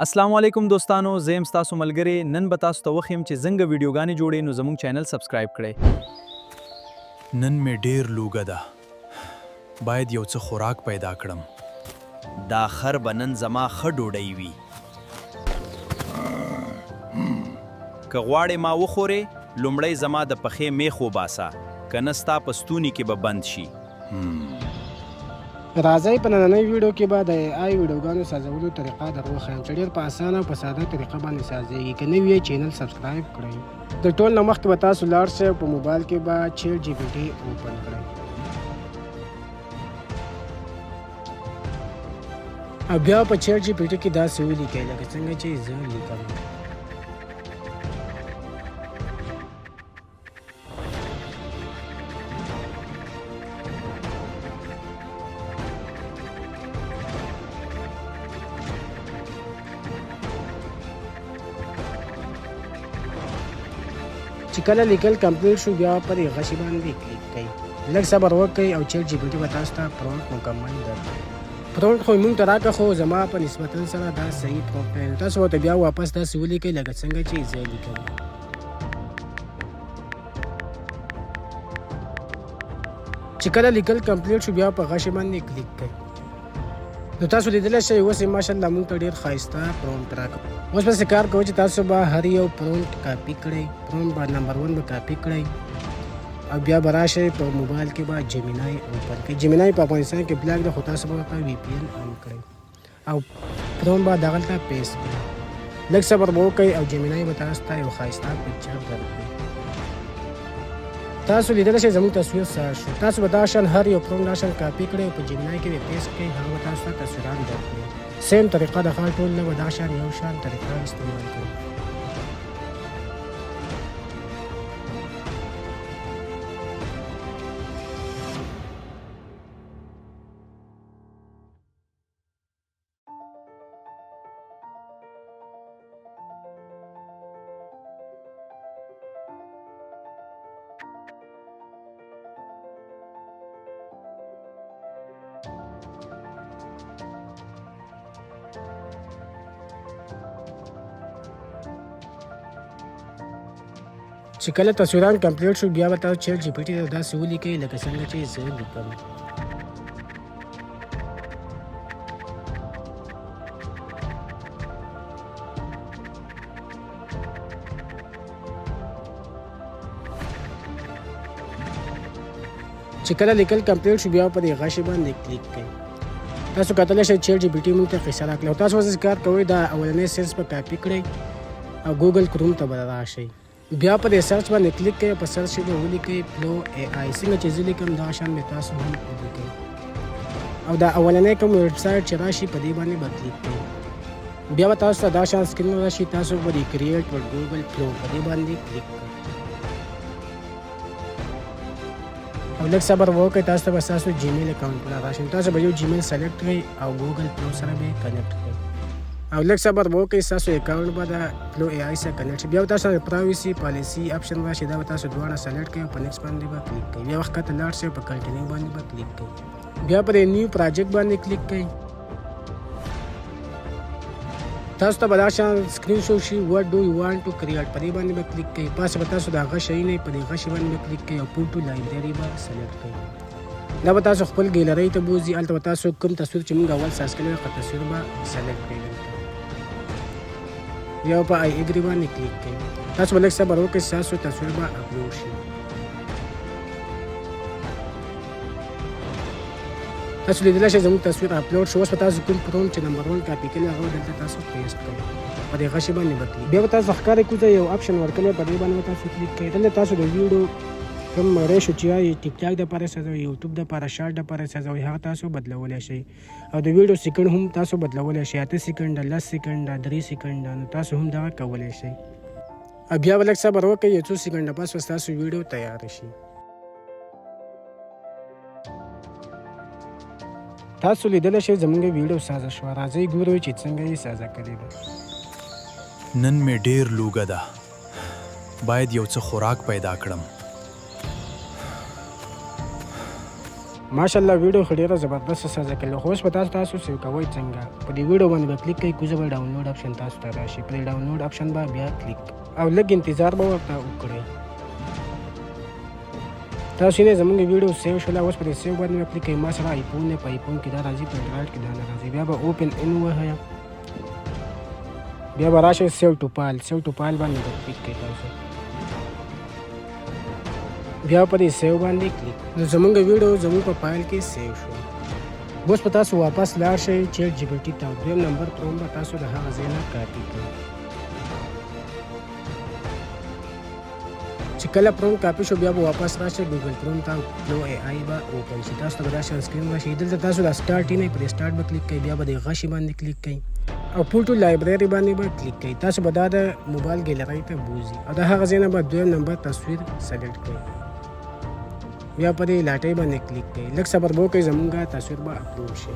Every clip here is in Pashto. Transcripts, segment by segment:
अस्सलाम वालेकुम दोस्तانو زم تاسو ملګری نن به تاسو ته وخیم چې څنګه ویډیوګانې جوړې نو زموږ چینل سبسکرایب کړئ. نن مې ډیر لوګه ده. باید یو څه خوراک پیدا کړم. دا خر به نن زما ښه ډوډۍ وي. که غواړې ما وخورې لومړی زما د پخې میخ وباسه که نه ستا په ستوني کې به بند شي. راځئ په نننۍ ویډیو کې به د AI ویډیوګانو سازولو طریقه در وښیم چې ډېر په اسانه او په ساده طریقه باندې سازېږي. که نوي یې چینل سبسکرایب کړئ. د ټول نه مخکې به تاسو لاړ شئ په موبایل کې به چیټ GPT اوپن کړئ او بیا په چیټ GPT کې داسې ولیکئ لکه څنګه چې زه لیکم. چې کله لیکل کمپلیټ شو بیا پر غشي باندې کلیک کړئ. لږ صبر وکړئ او چیټ GPT به تاسو ته پرومپټ مکمل درکړي. پرومپټ خو موږ ته راکړه خو زما په نسبتا سره دا صحیح پرومپټ دی. تاسو ورته بیا واپس داسې ولیکئ لکه څنګه چې زه لیکم. چې کله لیکل کمپلیټ شو بیا په غشي باندې کلیک کړئ. نو تاسو لیدلی شئ اوس یې ماشاءالله موږ ته ډېر ښایسته پرومپټ راکړه. اوس پسې کار کوو چې تاسو به هر یو پرومپټ کاپي کړئ. پرومپټ به نمبر 1 به کاپي کړئ او بیا به راشئ په موبایل کې به جیمینای اوپن کړئ. جیمینای په افغانستان کې بلاک ده خو تاسو به ورته VPN آن کړئ او پرومپټ به دغلته پیسټ کړئ. لږ صبر به وکړئ او جیمینای به تاسو ته یو ښایسته پکچر درکړي. تاسو لیدلی شئ زموږ تصویر سر شو. تاسو به دا شان هر یو پرومپټ دا شان کاپي کړئ او په جیمینای کې به پیسټ کړئ. هغه به تاسو ته تصویران درکړي. سیم طریقه د خال ټول نه به دا شان یو شان طریقه استعمال کړئ. چې کله تصویران کمپلیټ شو بیا به تاسو چیټ GPT ته داسې ولیکئ لکه څنګه چې زه لیکم. چې کله لیکل کمپلیټ شو بیا په دې غشي باندې کلیک کړئ. تاسو کتلی شئ چیټ GPT موږ ته قصه راکړه او تاسو اوس کار کوئ دا اولنی سرچ په کاپي کړئ او ګوګل کروم ته به راشئ. بیا په دې سرچ باندې کلیک کړئ. په سرچ کې به ولیکئ فلو AI. څنګه چې زه لیکم دغه شان به تاسو هم ولیکئ او دا اولنی کوم ویب سایټ چې راشي په دې باندې به کلیک کړئ. بیا به تاسو ته دا شان سکرین راشي. تاسو به د کریټ ور ګوګل فلو په دې باندې کلیک کړئ او لږ صبر وکړئ. تاسو ته به ستاسو جیمیل اکاونټ راشي. تاسو به یو جیمیل سلیکټ کړئ او ګوګل فلو سره به کنیکټ کړئ او لږ صبر وکړئ. ستاسو اکاونټ به د فلو AI سره کنیکټ شي. بیا به تاسو پرایوسي پالیسي اپشن راشي. دا به تاسو دواړه سلیکټ کړئ او په نیکسټ باندې به کلیک کړئ. بیا وخت ته لاړ شئ په کنټینیو باندې به کلیک کړئ. بیا په نیو پروجیکټ باندې کلیک کړئ. تاسو ته به دا شان سکرین شو شي what do you want to create. په دې باندې به کلیک کړئ. پاسه به تاسو د هغه شی نه په دې غشي باندې به کلیک کړئ او فوټو لایبرري به سلیکټ کړئ. دا به تاسو خپل ګیلرۍ ته بوځي. هلته به تاسو کوم تصویر چې موږ اول سرچ کړی هغه تصویر به سلیکټ کړئ. یا په I agree باندې کلیک کړئ. تاسو به لږ صبر وکړئ. ستاسو تصویر به اپلوډ شي. تاسو لیدلی شئ زموږ تصویر اپلوډ شو. اوس به تاسو کوم پرومپټ چې نمبر 1 کاپي کړی هغه دلته تاسو پیسټ کړئ. په دې غشي باندې به کلیک. بیا به تاسو ښکارې کوزه یو اپشن ورکړی په دې باندې به تاسو کلیک کړئ. دلته تاسو د ویډیو کوم ریشو چې وایي ټیک ټاک دپاره سازوئ یوټیوب دپاره شارټ دپاره سازوئ هغه تاسو بدلولی شئ او د ویډیو سیکنډ هم تاسو بدلولی شئ. 8 سیکنډه 10 سیکنډه 3 سیکنډه نو تاسو هم دغه کولی شئ. بیا به لږ صبر وکړئ. یو څو سیکنډه پس به ستاسو ویډیو تیاره شي. تاسو لیدلی شئ زموږ ویډیو سازه شوه. راځئ ګورو چې څنګه یې سازه کړې ده. نن مې ډیر لوګه ده. باید یو څه خوراک پیدا کړم. ماشاءالله ویډیو خو ډېره زبردست سزا کړې خو اوس به تاسو سیو کوئ څنګه په دې ویډیو باندې به کلیک کوئ کوزه به ډاونلوډ آپشن تاسو ته راشي په دې ډاونلوډ آپشن به بیا کلیک او لږ انتظار به ورته وکړئ تاسو یې زموږ ویډیو سیو شوله اوس په دې سیو باندې به کلیک کوئ ما سره آیفون دی په آیفون کې دا راځي په انډرایډ کې دا نه راځي بیا به اوپن ان ووهئ بیا به راشئ سیو ټو فایل باندې به کلیک کوئ تاسو بیا په دې سیو باندې کلیک نو زموږ ویډیو زموږ په فایل کې سیو شو اوس په تاسو واپس لاړ شئ چیټ جی پی ټي ته دویم نمبر پروم به تاسو د هغه ځای نه کاپي کړئ چې کله پروم کاپي شو بیا به واپس راشئ ګوګل کروم ته نو اے آی به اوپن شي تاسو ته به داسې سکرین راشي دلته تاسو د سټارټ یې نه پرې سټارټ به کلیک کوئ بیا به د غشي باندې کلیک کوئ او فوټو لایبرری باندې به کلیک کوئ تاسو به دا د موبایل ګیلرۍ ته بوځي او د هغه ځای نه به دویم نمبر تصویر سلیکټ کړئ بیا په دې لاټۍ باندې کلیک کړئ لږ صبر به وکړئ زموږ تصویر به اپلوډ شي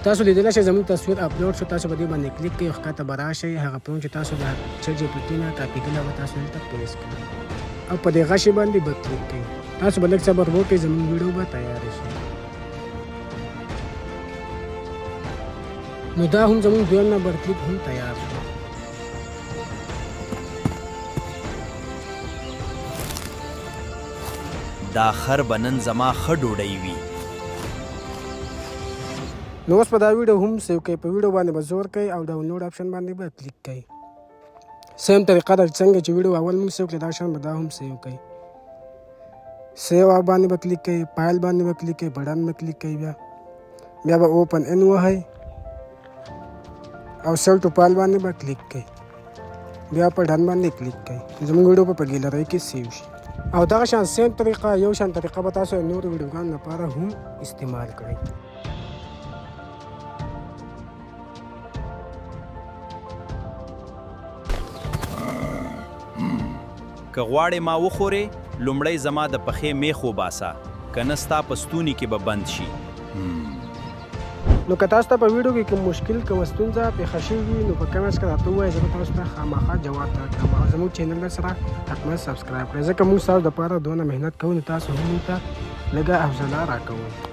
تاسو لیدلی شئ زموږ تصویر اپلوډ شو تاسو په دې باندې کلیک کړئ ښکته به راشئ هغه پروم چې تاسو د چیټ جی پي ټي نه کاپي کړی به تاسو دلته پیسټ کړئ او په دې غشي باندې به کلیک کړئ تاسو به لږ صبر وکړئ زموږ ویډیو به تیار شي نو دا هم زموږ دویم نمبر کلیپ هم تیار شو دا خر بنن زما ښه ډوډۍ وي نو اوس په دا ویډیو هم سیو کوئ په ویډیو باندې به زور کوئ او ډاونلوډ آپشن باندې به کلیک کوئ سیم طریقه ده څنګه چې ویډیو اول موږ سیو کړې دا شان به دا هم سیو کوئ سیو باندې به کلیک کوئ فایل باندې به کلیک کوئ بټن به کلیک کوئ بیا به اوپن ان ووهئ او سیو ټو فایل باندې به کلیک کوئ بیا په ډن باندې کلیک کوئ زموږ ویډیو په ګیلرۍ کې سیو شي او دغه شان سیم طریقه یو شان طریقه به تاسو نور ویډیوګانو لپاره هم استعمال کړئ که غواړې ما وخورې لومړی زما د پخې میخ وباسه که نه ستا په ستوني کې به بند شي نو که تاسو ته په ویډیو کې کوم مشکل کوم ستونزه پیښه شوې وي نو په کمنټس کې راته ووایئ زه به تاسو ته خامخا جواب درکړم او زموږ چینل سره حتما سبسکرایب کړئ ځکه موږ ستاسو دپاره دونه محنت کوو نو تاسو هم موږ ته لږه حوصله راکوئ